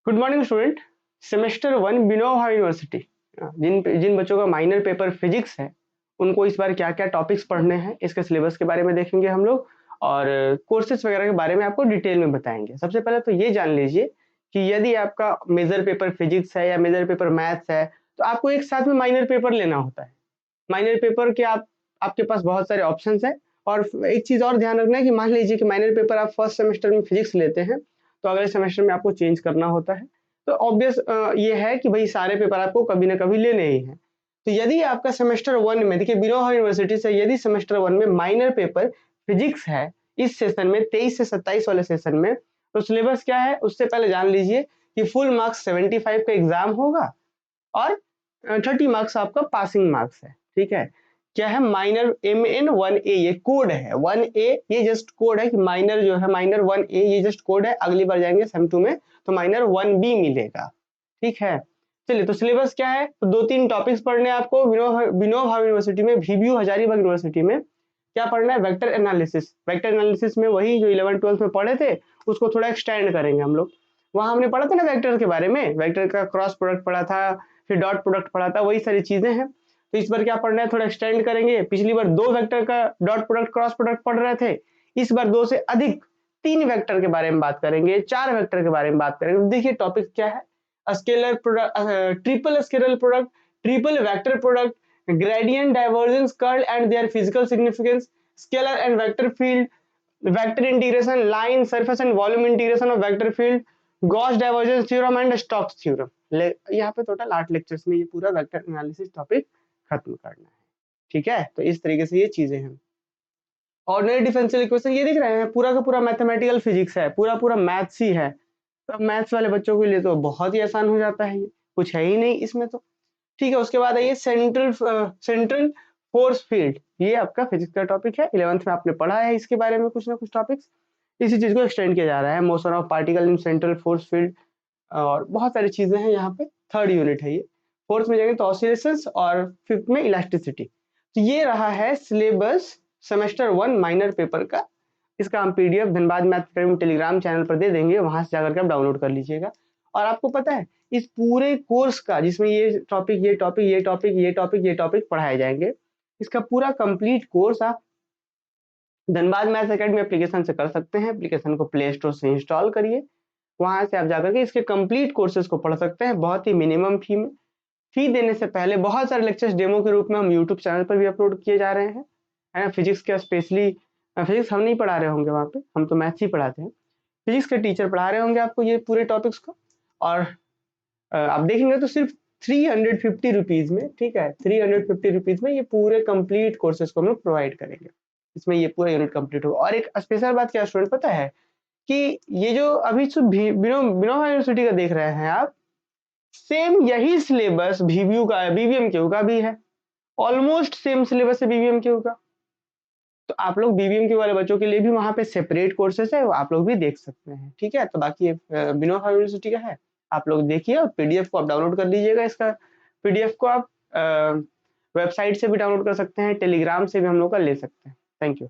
Good morning student. Semester 1 बिनोवा university, जिन जिन बच्चों का माइनर पेपर फिजिक्स है उनको इस बार क्या क्या टॉपिक्स पढ़ने हैं इसके सिलेबस के बारे में देखेंगे हम लोग, और कोर्सेज वगैरह के बारे में आपको डिटेल में बताएंगे। सबसे पहले तो ये जान लीजिए कि यदि आपका मेजर पेपर फिजिक्स है या मेजर पेपर मैथ्स है तो आपको एक साथ में माइनर पेपर लेना होता है। माइनर पेपर के आपके पास बहुत सारे ऑप्शंस हैं। और एक चीज और ध्यान रखना है कि मान लीजिए कि माइनर पेपर आप फर्स्ट सेमेस्टर में फिजिक्स लेते हैं तो अगले सेमेस्टर में आपको चेंज करना होता है। तो ऑब्वियस ये है कि भाई सारे पेपर आपको कभी ना कभी लेने ही हैं। तो यदि आपका सेमेस्टर 1 में, देखिए बिनोवा यूनिवर्सिटी से यदि सेमेस्टर 1 में माइनर पेपर फिजिक्स है इस सेशन में 23 से 27 वाले सेशन में, तो सिलेबस क्या है उससे पहले जान लीजिए कि फुल मार्क्स 75 का एग्जाम होगा और 30 मार्क्स आपका पासिंग मार्क्स है। ठीक है, क्या है माइनर MN1A, ये कोड है 1A, ये जस्ट कोड है कि माइनर जो है माइनर 1A ये जस्ट कोड है। अगली बार जाएंगे सेम 2 में तो माइनर 1B मिलेगा। ठीक है, चलिए तो सिलेबस क्या है, तो 2-3 टॉपिक्स पढ़ने हैं आपको विनोबा यूनिवर्सिटी में, VBU हजारीबाग यूनिवर्सिटी में। क्या पढ़ना है, वेक्टर एनालिसिस। वेक्टर एनालिसिस में वही जो 11-12 में पढ़े थे उसको थोड़ा एक्सटेंड करेंगे हम लोग। वहां हमने पढ़ा था ना वेक्टर के बारे में, वेक्टर का क्रॉस प्रोडक्ट पढ़ा था, फिर डॉट प्रोडक्ट पढ़ा था, वही सारी चीजें हैं। तो इस बार क्या पढ़ना है, थोड़ा एक्सटेंड करेंगे। पिछली बार 2 वेक्टर का डॉट प्रोडक्ट क्रॉस प्रोडक्ट पढ़ रहे थे, इस बार 2 से अधिक 3 वेक्टर के बारे में बात करेंगे, 4 वेक्टर के बारे में बात करेंगे। देखिए टॉपिक क्या है, scalar product, triple scalar product, triple vector product, gradient, divergence, curl and their physical significance, scalar and vector field, vector integration, line surface and volume integration of vector field, Gauss divergence theorem and Stokes theorem. यहाँ पे total 8 lectures में ये पूरा vector analysis topic खत्म करना है। ठीक है, तो इस तरीके से ये चीजें हैं। ऑर्डिनरी डिफरेंशियल इक्वेशन ये दिख रहे हैं, पूरा का पूरा मैथमेटिकल फिजिक्स है, पूरा पूरा मैथ्स ही है। तो मैथ्स वाले बच्चों के लिए तो बहुत ही आसान हो जाता है, ये कुछ है ही नहीं इसमें तो। ठीक है, उसके बाद आइए सेंट्रल फोर्स फील्ड, ये आपका फिजिक्स का टॉपिक है। 11th में आपने पढ़ा है इसके बारे में कुछ ना कुछ टॉपिक्स, इसी चीज को एक्सटेंड किया जा रहा है। Motion of particle in central force field और बहुत सारी चीजें हैं यहाँ पे। 3rd यूनिट है ये। 4th में जाएंगे तो ऑसिलेशंस और 5th में इलास्टिसिटी। तो ये रहा है सिलेबस सेमेस्टर 1 माइनर पेपर का। इसका हम PDF Dhanbad math academy Telegram channel पर दे देंगे, वहां से जाकर के आप डाउनलोड कर लीजिएगा। और आपको पता है इस पूरे कोर्स का, जिसमें ये टॉपिक ये टॉपिक ये टॉपिक ये टॉपिक ये टॉपिक पढ़ाए जाएंगे, इसका पूरा कंप्लीट कोर्स आप धनबाद मैथ अकेडमी एप्लीकेशन से कर सकते हैं। एप्लीकेशन को प्ले स्टोर से इंस्टॉल करिए, वहां से आप जाकर के इसके कंप्लीट कोर्सेज को पढ़ सकते हैं बहुत ही मिनिमम फी में। फी देने से पहले बहुत सारे लेक्चर्स डेमो के रूप में हम यूट्यूब चैनल पर भी अपलोड किए जा रहे हैं, है ना। फिजिक्स का स्पेशली, फिजिक्स हम नहीं पढ़ा रहे होंगे वहाँ पे, हम तो मैथ्स ही पढ़ाते हैं। फिजिक्स के टीचर पढ़ा रहे होंगे आपको ये पूरे टॉपिक्स को। और आप देखेंगे तो सिर्फ 350 रुपीज में, ठीक है, 350 रुपीज में ये पूरे कंप्लीट कोर्सेज को हम लोग प्रोवाइड करेंगे। इसमें ये पूरा यूनिट कंप्लीट होगा। और एक स्पेशल बात क्या स्टूडेंट पता है, कि ये जो अभी बिनोवा यूनिवर्सिटी का देख रहे हैं आप, सेम यही सिलेबस VBU का है, BBMQ का भी है। ऑलमोस्ट सेम सिलेबस है BBMQ का। तो आप लोग BBMQ वाले बच्चों के लिए भी वहां पे सेपरेट कोर्सेज है, वो आप लोग भी देख सकते हैं। ठीक है, तो बाकी बिनोवा यूनिवर्सिटी का है, आप लोग देखिए और PDF को आप डाउनलोड कर लीजिएगा। इसका PDF को आप वेबसाइट से भी डाउनलोड कर सकते हैं, टेलीग्राम से भी हम लोग का ले सकते हैं। Thank you.